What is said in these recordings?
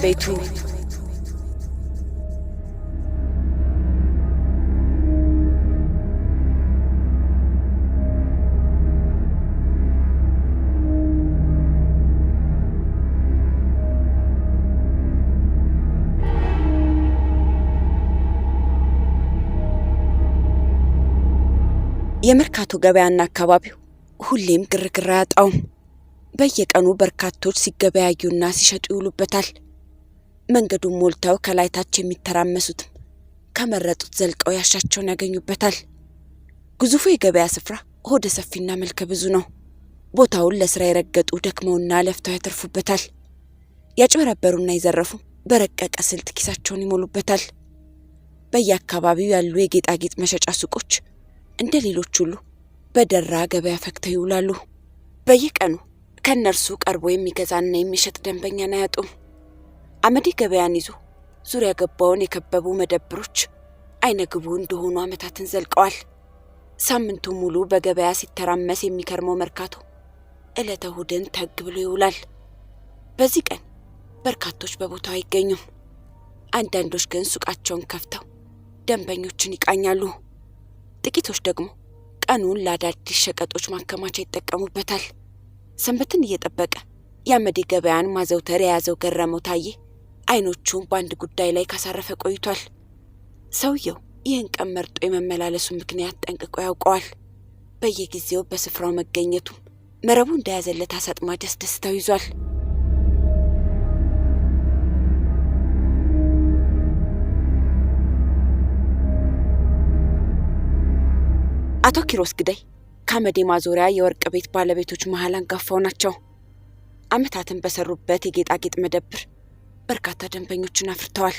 ቤቱ የመርካቶ ገበያና አካባቢው ሁሌም ግርግር አያጣውም። በየቀኑ በርካቶች ሲገበያዩና ሲሸጡ ይውሉበታል። መንገዱን ሞልተው ከላይ ታች የሚተራመሱትም ከመረጡት ዘልቀው ያሻቸውን ያገኙበታል። ግዙፉ የገበያ ስፍራ ሆደ ሰፊና መልከ ብዙ ነው። ቦታውን ለስራ የረገጡ ደክመውና ለፍተው ያተርፉበታል። ያጭበረበሩና የዘረፉ በረቀቀ ስልት ኪሳቸውን ይሞሉበታል። በየአካባቢው ያሉ የጌጣጌጥ መሸጫ ሱቆች እንደ ሌሎች ሁሉ በደራ ገበያ ፈክተው ይውላሉ። በየቀኑ ከነርሱ ቀርቦ የሚገዛና የሚሸጥ ደንበኛን አያጡም። አመዴ ገበያን ይዞ ዙሪያ ገባውን የከበቡ መደብሮች አይነግቡ እንደሆኑ ዓመታትን ዘልቀዋል። ሳምንቱ ሙሉ በገበያ ሲተራመስ የሚከርመው መርካቶ ዕለተ እሁድን ተግ ብሎ ይውላል። በዚህ ቀን በርካቶች በቦታው አይገኙም። አንዳንዶች ግን ሱቃቸውን ከፍተው ደንበኞችን ይቃኛሉ። ጥቂቶች ደግሞ ቀኑን ለአዳዲስ ሸቀጦች ማከማቻ ይጠቀሙበታል። ሰንበትን እየጠበቀ የአመዴ ገበያን ማዘውተር የያዘው ገረመው ታዬ አይኖቹን በአንድ ጉዳይ ላይ ካሳረፈ ቆይቷል። ሰውየው ይህን ቀን መርጦ የመመላለሱ ምክንያት ጠንቅቆ ያውቀዋል። በየጊዜው በስፍራው መገኘቱም መረቡ እንደያዘለት አሳጥማጅ አስደስተው ይዟል። አቶ ኪሮስ ግዳይ ከአመዴ ማዞሪያ የወርቅ ቤት ባለቤቶች መሃል አንጋፋው ናቸው። ዓመታትን በሰሩበት የጌጣጌጥ መደብር በርካታ ደንበኞችን አፍርተዋል።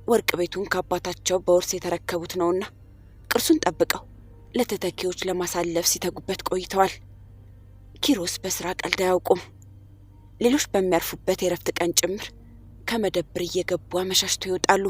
ወርቅ ቤቱን ከአባታቸው በውርስ የተረከቡት ነውና ቅርሱን ጠብቀው ለተተኪዎች ለማሳለፍ ሲተጉበት ቆይተዋል። ኪሮስ በስራ ቀልድ አያውቁም። ሌሎች በሚያርፉበት የረፍት ቀን ጭምር ከመደብር እየገቡ አመሻሽተው ይወጣሉ።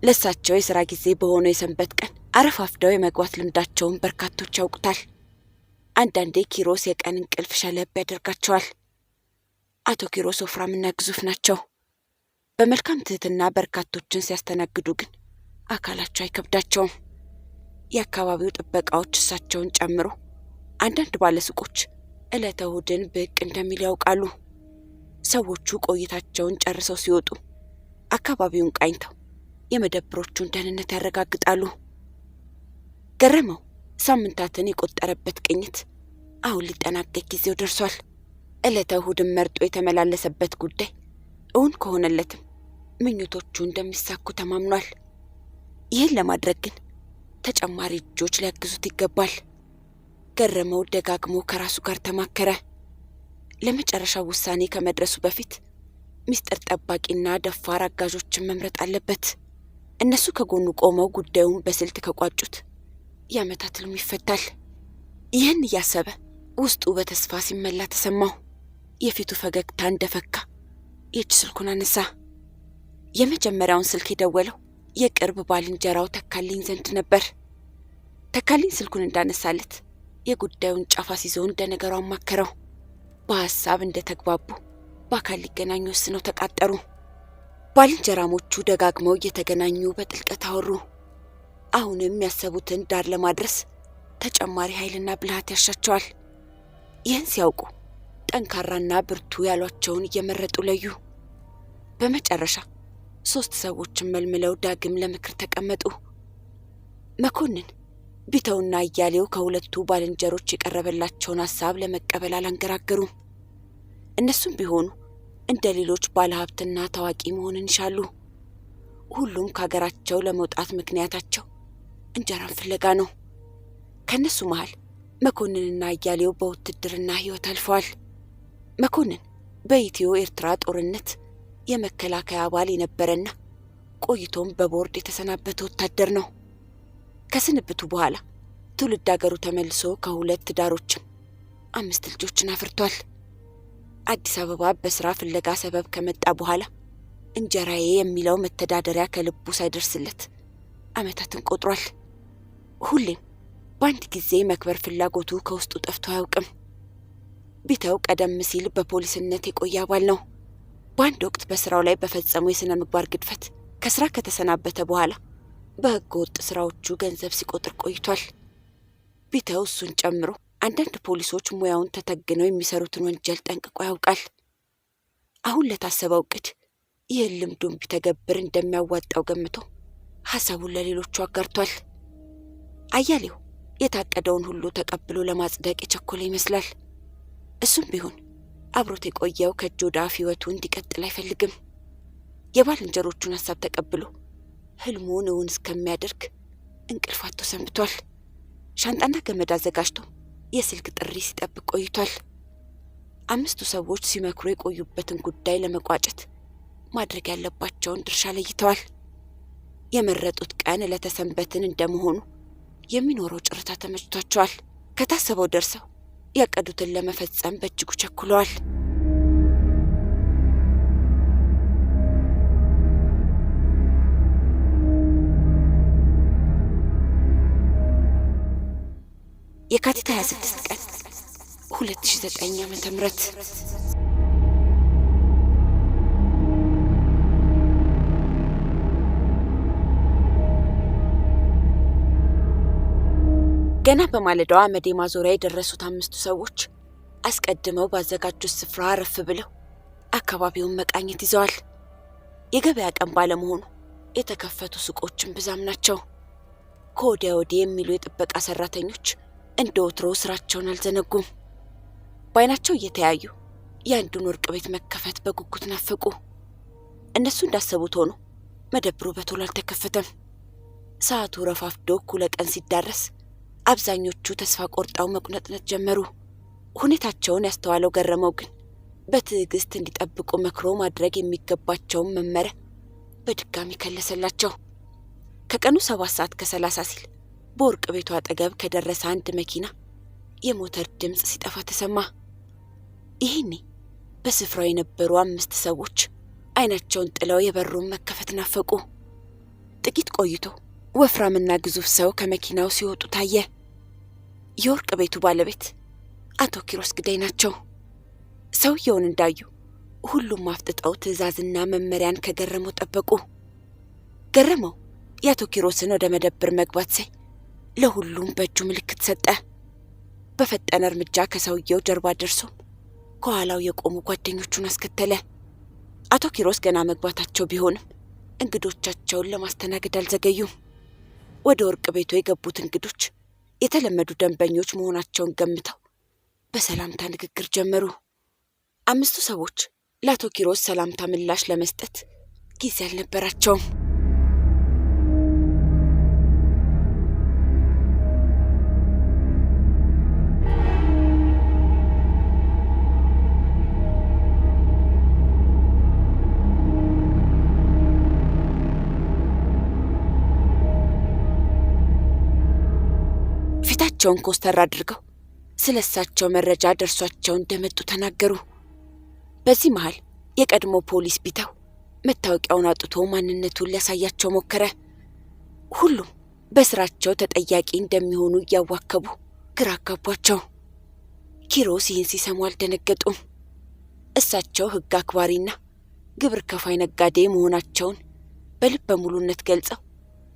ለሳቸው የሥራ ጊዜ በሆነው የሰንበት ቀን አረፋፍደው የመግባት ልምዳቸውን በርካቶች ያውቁታል። አንዳንዴ ኪሮስ የቀን እንቅልፍ ሸለብ ያደርጋቸዋል። አቶ ኪሮስ ወፍራምና ግዙፍ ናቸው። በመልካም ትህትና በርካቶችን ሲያስተናግዱ ግን አካላቸው አይከብዳቸውም። የአካባቢው ጥበቃዎች እሳቸውን ጨምሮ አንዳንድ ባለሱቆች ዕለተ እሁድን ብቅ እንደሚል ያውቃሉ። ሰዎቹ ቆይታቸውን ጨርሰው ሲወጡ አካባቢውን ቃኝተው የመደብሮቹን ደህንነት ያረጋግጣሉ። ገረመው ሳምንታትን የቆጠረበት ቅኝት አሁን ሊጠናቀቅ ጊዜው ደርሷል። ዕለተ እሁድን መርጦ የተመላለሰበት ጉዳይ እውን ከሆነለትም ምኞቶቹ እንደሚሳኩ ተማምኗል። ይህን ለማድረግ ግን ተጨማሪ እጆች ሊያግዙት ይገባል። ገረመው ደጋግሞ ከራሱ ጋር ተማከረ። ለመጨረሻው ውሳኔ ከመድረሱ በፊት ሚስጥር ጠባቂና ደፋር አጋዦችን መምረጥ አለበት። እነሱ ከጎኑ ቆመው ጉዳዩን በስልት ከቋጩት የዓመታት ህልም ይፈታል። ይህን እያሰበ ውስጡ በተስፋ ሲመላ ተሰማው። የፊቱ ፈገግታ እንደፈካ የእጅ ስልኩን አነሳ። የመጀመሪያውን ስልክ የደወለው የቅርብ ባልንጀራው ተካልኝ ዘንድ ነበር። ተካልኝ ስልኩን እንዳነሳለት የጉዳዩን ጫፍ አስይዘው እንደነገሩ አማከረው። በሐሳብ እንደተግባቡ በአካል ሊገናኙ ወስነው ተቃጠሩ። ባልንጀራሞቹ ደጋግመው እየተገናኙ በጥልቀት አወሩ። አሁንም ያሰቡትን ዳር ለማድረስ ተጨማሪ ኃይልና ብልሃት ያሻቸዋል። ይህን ሲያውቁ ጠንካራና ብርቱ ያሏቸውን እየመረጡ ለዩ። በመጨረሻ 3 ሰዎችን መልምለው ዳግም ለምክር ተቀመጡ። መኮንን፣ ቢተውና እያሌው ከሁለቱ ባልንጀሮች የቀረበላቸውን ሐሳብ ለመቀበል አላንገራገሩም። እነሱም ቢሆኑ እንደ ሌሎች ባለሀብትና ታዋቂ መሆንን ይሻሉ። ሁሉም ከሀገራቸው ለመውጣት ምክንያታቸው እንጀራን ፍለጋ ነው። ከነሱ መሃል መኮንንና እያሌው በውትድርና ሕይወት አልፈዋል። መኮንን በኢትዮ ኤርትራ ጦርነት የመከላከያ አባል የነበረና ቆይቶም በቦርድ የተሰናበተ ወታደር ነው። ከስንብቱ በኋላ ትውልድ አገሩ ተመልሶ ከ2 ትዳሮችም 5 ልጆችን አፍርቷል። አዲስ አበባ በስራ ፍለጋ ሰበብ ከመጣ በኋላ እንጀራዬ የሚለው መተዳደሪያ ከልቡ ሳይደርስለት ዓመታትን ቆጥሯል። ሁሌም በአንድ ጊዜ መክበር ፍላጎቱ ከውስጡ ጠፍቶ አያውቅም። ቢተው ቀደም ሲል በፖሊስነት የቆየ አባል ነው። በአንድ ወቅት በስራው ላይ በፈጸመው የሥነ ምግባር ግድፈት ከስራ ከተሰናበተ በኋላ በሕገ ወጥ ስራዎቹ ገንዘብ ሲቆጥር ቆይቷል። ቢተው እሱን ጨምሮ አንዳንድ ፖሊሶች ሙያውን ተተግነው የሚሰሩትን ወንጀል ጠንቅቆ ያውቃል። አሁን ለታሰበው እቅድ ይህን ልምዱን ቢተገብር እንደሚያዋጣው ገምቶ ሐሳቡን ለሌሎቹ አጋርቷል። አያሌው የታቀደውን ሁሉ ተቀብሎ ለማጽደቅ የቸኮለ ይመስላል። እሱም ቢሆን አብሮት የቆየው ከእጅ ወደ አፍ ሕይወቱ እንዲቀጥል አይፈልግም። የባልንጀሮቹን ሐሳብ ተቀብሎ ህልሙን እውን እስከሚያደርግ እንቅልፍ አጥቶ ሰንብቷል። ሻንጣና ገመድ አዘጋጅቶ የስልክ ጥሪ ሲጠብቅ ቆይቷል። 5 ሰዎች ሲመክሩ የቆዩበትን ጉዳይ ለመቋጨት ማድረግ ያለባቸውን ድርሻ ለይተዋል። የመረጡት ቀን ዕለተ ሰንበትን እንደመሆኑ የሚኖረው ጭርታ ተመችቷቸዋል። ከታሰበው ደርሰው ያቀዱትን ለመፈጸም በእጅጉ ቸኩለዋል። የካቲት 26 ቀን 2009 ዓ.ም ገና በማለዳዋ አመዴ ማዞሪያ የደረሱት 5 ሰዎች አስቀድመው ባዘጋጁት ስፍራ አረፍ ብለው አካባቢውን መቃኘት ይዘዋል። የገበያ ቀን ባለመሆኑ የተከፈቱ ሱቆችን ብዛም ናቸው። ከወዲያ ወዲህ የሚሉ የጥበቃ ሰራተኞች እንደ ወትሮ ስራቸውን አልዘነጉም። በዓይናቸው እየተያዩ የአንዱን ወርቅ ቤት መከፈት በጉጉት ናፈቁ። እነሱ እንዳሰቡት ሆኖ መደብሩ በቶሎ አልተከፈተም። ሰዓቱ ረፋፍዶ እኩለ ቀን ሲዳረስ አብዛኞቹ ተስፋ ቆርጠው መቁነጥነጥ ጀመሩ። ሁኔታቸውን ያስተዋለው ገረመው ግን በትዕግስት እንዲጠብቁ መክሮ ማድረግ የሚገባቸውን መመሪያ በድጋሚ ከለሰላቸው። ከቀኑ 7:30 ሲል በወርቅ ቤቱ አጠገብ ከደረሰ አንድ መኪና የሞተር ድምፅ ሲጠፋ ተሰማ። ይህኔ በስፍራው የነበሩ 5 ሰዎች አይናቸውን ጥለው የበሩን መከፈት ናፈቁ። ጥቂት ቆይቶ ወፍራምና ግዙፍ ሰው ከመኪናው ሲወጡ ታየ። የወርቅ ቤቱ ባለቤት አቶ ኪሮስ ግዳይ ናቸው። ሰውየውን እንዳዩ ሁሉም አፍጥጠው ትዕዛዝና መመሪያን ከገረመው ጠበቁ። ገረመው የአቶ ኪሮስን ወደ መደብር መግባት ሳይ ለሁሉም በእጁ ምልክት ሰጠ። በፈጠነ እርምጃ ከሰውየው ጀርባ ደርሶ ከኋላው የቆሙ ጓደኞቹን አስከተለ። አቶ ኪሮስ ገና መግባታቸው ቢሆንም እንግዶቻቸውን ለማስተናገድ አልዘገዩም። ወደ ወርቅ ቤቱ የገቡት እንግዶች የተለመዱ ደንበኞች መሆናቸውን ገምተው በሰላምታ ንግግር ጀመሩ። 5 ሰዎች ለአቶ ኪሮስ ሰላምታ ምላሽ ለመስጠት ጊዜ አልነበራቸውም። ፊታቸውን ኮስተር አድርገው ስለሳቸው መረጃ ደርሷቸው እንደመጡ ተናገሩ። በዚህ መሃል የቀድሞ ፖሊስ ቢተው መታወቂያውን አውጥቶ ማንነቱን ሊያሳያቸው ሞከረ። ሁሉም በስራቸው ተጠያቂ እንደሚሆኑ እያዋከቡ ግራ አጋቧቸው። ኪሮስ ይህን ሲሰሙ አልደነገጡም። እሳቸው ሕግ አክባሪና ግብር ከፋይ ነጋዴ መሆናቸውን በልበ ሙሉነት ገልጸው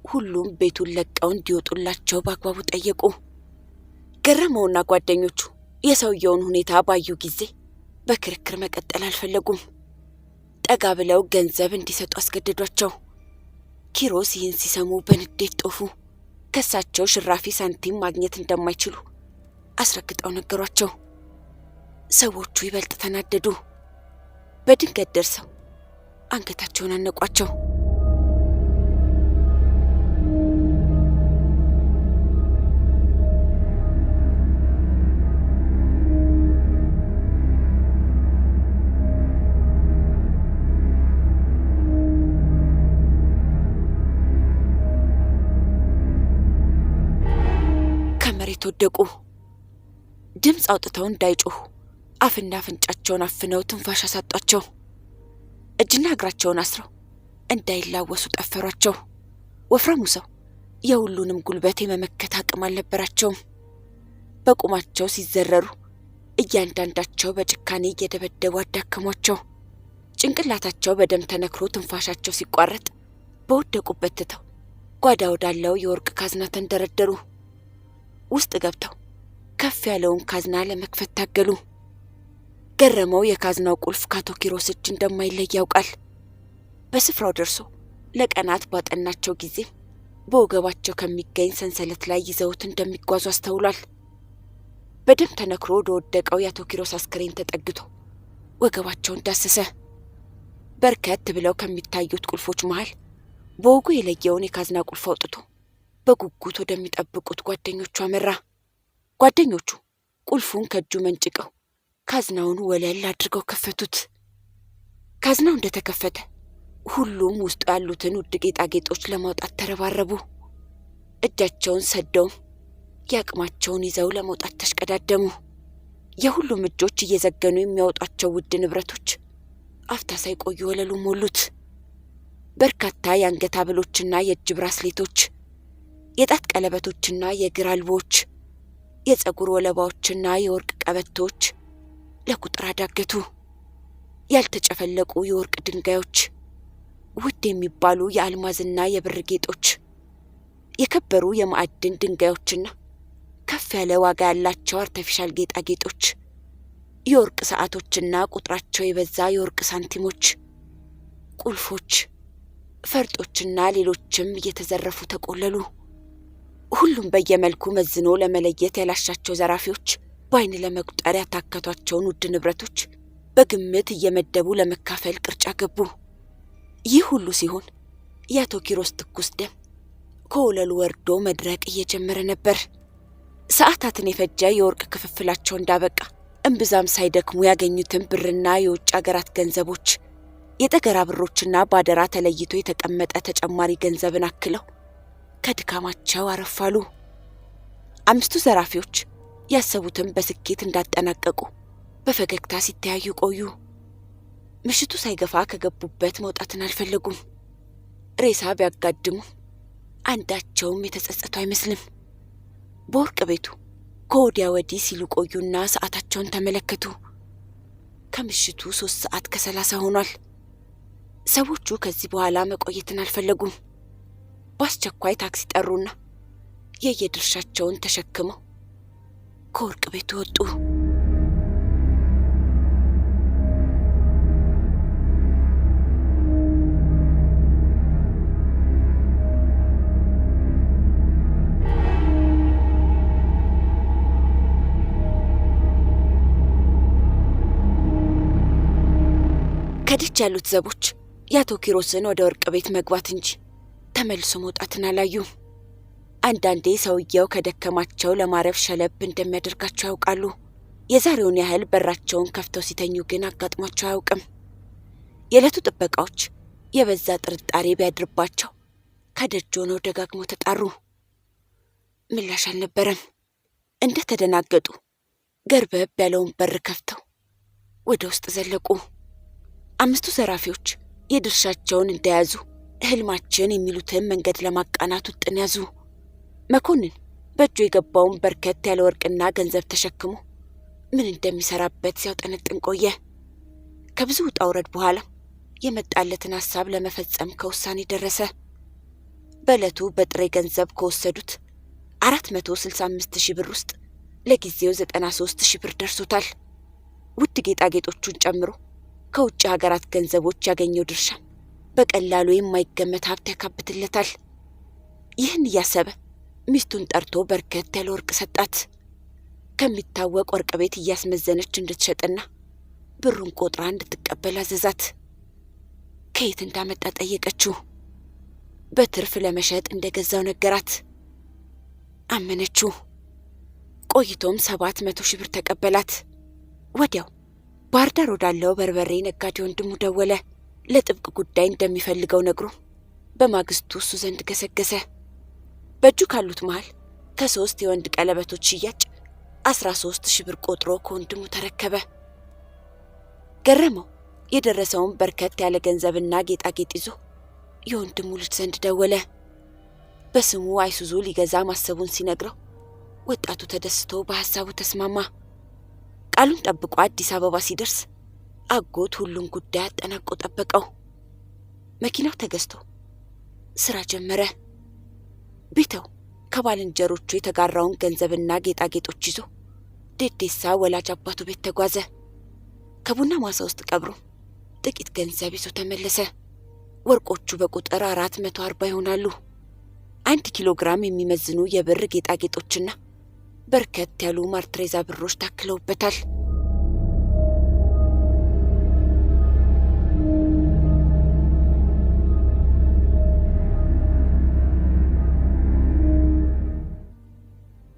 ሁሉም ቤቱን ለቀው እንዲወጡላቸው በአግባቡ ጠየቁ። ገረመውና ጓደኞቹ የሰውየውን ሁኔታ ባዩ ጊዜ በክርክር መቀጠል አልፈለጉም። ጠጋ ብለው ገንዘብ እንዲሰጡ አስገደዷቸው። ኪሮስ ይህን ሲሰሙ በንዴት ጦፉ። ከሳቸው ሽራፊ ሳንቲም ማግኘት እንደማይችሉ አስረግጠው ነገሯቸው። ሰዎቹ ይበልጥ ተናደዱ። በድንገት ደርሰው አንገታቸውን አነቋቸው። ከመሬት ወደቁ። ድምፅ አውጥተው እንዳይጮሁ አፍና አፍንጫቸውን አፍነው ትንፋሽ አሳጧቸው። እጅና እግራቸውን አስረው እንዳይላወሱ ጠፈሯቸው። ወፍራሙ ሰው የሁሉንም ጉልበት የመመከት አቅም አልነበራቸውም። በቁማቸው ሲዘረሩ እያንዳንዳቸው በጭካኔ እየደበደቡ አዳከሟቸው። ጭንቅላታቸው በደም ተነክሮ ትንፋሻቸው ሲቋረጥ በወደቁበት ትተው ጓዳ ወዳለው የወርቅ ካዝና ተንደረደሩ። ውስጥ ገብተው ከፍ ያለውን ካዝና ለመክፈት ታገሉ። ገረመው የካዝናው ቁልፍ ከአቶ ኪሮስ እጅ እንደማይለይ ያውቃል። በስፍራው ደርሶ ለቀናት ባጠናቸው ጊዜ በወገባቸው ከሚገኝ ሰንሰለት ላይ ይዘውት እንደሚጓዙ አስተውሏል። በደም ተነክሮ ወደ ወደቀው የአቶ ኪሮስ አስክሬን ተጠግቶ ወገባቸውን ዳሰሰ። በርከት ብለው ከሚታዩት ቁልፎች መሃል በወጉ የለየውን የካዝና ቁልፍ አውጥቶ በጉጉት ወደሚጠብቁት ጓደኞቹ አመራ። ጓደኞቹ ቁልፉን ከእጁ መንጭቀው ካዝናውን ወለል አድርገው ከፈቱት። ካዝናው እንደተከፈተ ሁሉም ውስጡ ያሉትን ውድ ጌጣጌጦች ለማውጣት ተረባረቡ። እጃቸውን ሰደውም ያቅማቸውን ይዘው ለመውጣት ተሽቀዳደሙ። የሁሉም እጆች እየዘገኑ የሚያወጧቸው ውድ ንብረቶች አፍታ ሳይቆዩ ወለሉ ሞሉት። በርካታ የአንገት ሐብሎችና የእጅ ብራስሌቶች፣ የጣት ቀለበቶችና የእግር አልቦች፣ የፀጉር ወለባዎችና የወርቅ ቀበቶች ለቁጥር አዳገቱ። ያልተጨፈለቁ የወርቅ ድንጋዮች፣ ውድ የሚባሉ የአልማዝና የብር ጌጦች፣ የከበሩ የማዕድን ድንጋዮችና ከፍ ያለ ዋጋ ያላቸው አርተፊሻል ጌጣጌጦች፣ የወርቅ ሰዓቶችና ቁጥራቸው የበዛ የወርቅ ሳንቲሞች፣ ቁልፎች፣ ፈርጦችና ሌሎችም እየተዘረፉ ተቆለሉ። ሁሉም በየመልኩ መዝኖ ለመለየት ያላሻቸው ዘራፊዎች በዓይን ለመቁጠር ያታከቷቸውን ውድ ንብረቶች በግምት እየመደቡ ለመካፈል ቅርጫ ገቡ። ይህ ሁሉ ሲሆን የአቶ ኪሮስ ትኩስ ደም ከወለሉ ወርዶ መድረቅ እየጀመረ ነበር። ሰዓታትን የፈጀ የወርቅ ክፍፍላቸው እንዳበቃ እምብዛም ሳይደክሙ ያገኙትን ብርና የውጭ አገራት ገንዘቦች፣ የጠገራ ብሮችና ባደራ ተለይቶ የተቀመጠ ተጨማሪ ገንዘብን አክለው ከድካማቸው አረፋሉ። አምስቱ ዘራፊዎች ያሰቡትን በስኬት እንዳጠናቀቁ በፈገግታ ሲተያዩ ቆዩ። ምሽቱ ሳይገፋ ከገቡበት መውጣትን አልፈለጉም። ሬሳ ቢያጋድሙ አንዳቸውም የተጸጸቱ አይመስልም። በወርቅ ቤቱ ከወዲያ ወዲህ ሲሉ ቆዩና ሰዓታቸውን ተመለከቱ። ከምሽቱ 3:30 ሆኗል። ሰዎቹ ከዚህ በኋላ መቆየትን አልፈለጉም። በአስቸኳይ ታክሲ ጠሩና የየድርሻቸውን ተሸክመው ከወርቅ ቤቱ ወጡ። ከደጅ ያሉት ዘቦች የአቶ ኪሮስን ወደ ወርቅ ቤት መግባት እንጂ ተመልሶ መውጣትን አላዩም። አንዳንዴ ሰውየው ከደከማቸው ለማረፍ ሸለብ እንደሚያደርጋቸው ያውቃሉ። የዛሬውን ያህል በራቸውን ከፍተው ሲተኙ ግን አጋጥሟቸው አያውቅም። የዕለቱ ጥበቃዎች የበዛ ጥርጣሬ ቢያድርባቸው ከደጅ ሆነው ደጋግሞ ተጣሩ። ምላሽ አልነበረም። እንደ ተደናገጡ ገርበብ ያለውን በር ከፍተው ወደ ውስጥ ዘለቁ። አምስቱ ዘራፊዎች የድርሻቸውን እንደያዙ ህልማችን የሚሉትን መንገድ ለማቃናት ውጥን ያዙ። መኮንን በእጁ የገባውን በርከት ያለ ወርቅና ገንዘብ ተሸክሞ ምን እንደሚሰራበት ሲያውጠነጥን ቆየ። ከብዙ ውጣ ውረድ በኋላ የመጣለትን ሐሳብ ለመፈጸም ከውሳኔ ደረሰ። በዕለቱ በጥሬ ገንዘብ ከወሰዱት 465,000 ብር ውስጥ ለጊዜው 93,000 ብር ደርሶታል። ውድ ጌጣጌጦቹን ጨምሮ ከውጭ ሀገራት ገንዘቦች ያገኘው ድርሻ በቀላሉ የማይገመት ሀብት ያካብትለታል። ይህን እያሰበ ሚስቱን ጠርቶ በርከት ያለ ወርቅ ሰጣት። ከሚታወቅ ወርቅ ቤት እያስመዘነች እንድትሸጥና ብሩን ቆጥራ እንድትቀበል አዘዛት። ከየት እንዳመጣ ጠየቀችው። በትርፍ ለመሸጥ እንደገዛው ነገራት። አመነችው። ቆይቶም 700,000 ብር ተቀበላት። ወዲያው ባህር ዳር ወዳለው በርበሬ ነጋዴ ወንድሙ ደወለ። ለጥብቅ ጉዳይ እንደሚፈልገው ነግሮ በማግስቱ እሱ ዘንድ ገሰገሰ። በእጁ ካሉት መሃል ከ3 የወንድ ቀለበቶች ሽያጭ 13,000 ብር ቆጥሮ ከወንድሙ ተረከበ። ገረመው የደረሰውን በርከት ያለ ገንዘብና ጌጣጌጥ ይዞ የወንድሙ ልጅ ዘንድ ደወለ። በስሙ አይሱዙ ሊገዛ ማሰቡን ሲነግረው ወጣቱ ተደስቶ በሐሳቡ ተስማማ። ቃሉን ጠብቆ አዲስ አበባ ሲደርስ አጎት ሁሉን ጉዳይ አጠናቆ ጠበቀው። መኪናው ተገዝቶ ስራ ጀመረ። ቢተው ከባልንጀሮቹ የተጋራውን ገንዘብና ጌጣጌጦች ይዞ ዴዴሳ ወላጅ አባቱ ቤት ተጓዘ። ከቡና ማሳ ውስጥ ቀብሮ ጥቂት ገንዘብ ይዞ ተመለሰ። ወርቆቹ በቁጥር 440 ይሆናሉ። 1 ኪሎ ግራም የሚመዝኑ የብር ጌጣጌጦችና በርከት ያሉ ማርትሬዛ ብሮች ታክለውበታል።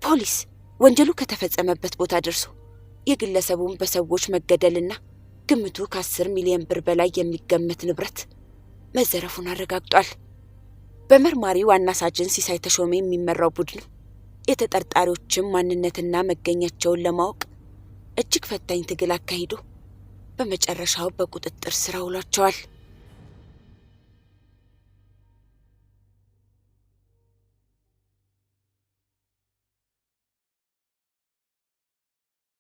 ፖሊስ ወንጀሉ ከተፈጸመበት ቦታ ደርሶ የግለሰቡን በሰዎች መገደልና ግምቱ ከ10 ሚሊዮን ብር በላይ የሚገመት ንብረት መዘረፉን አረጋግጧል። በመርማሪ ዋና ሳጅን ሲሳይ ተሾመ የሚመራው ቡድን የተጠርጣሪዎችን ማንነትና መገኛቸውን ለማወቅ እጅግ ፈታኝ ትግል አካሂዶ በመጨረሻው በቁጥጥር ስር አውሏቸዋል።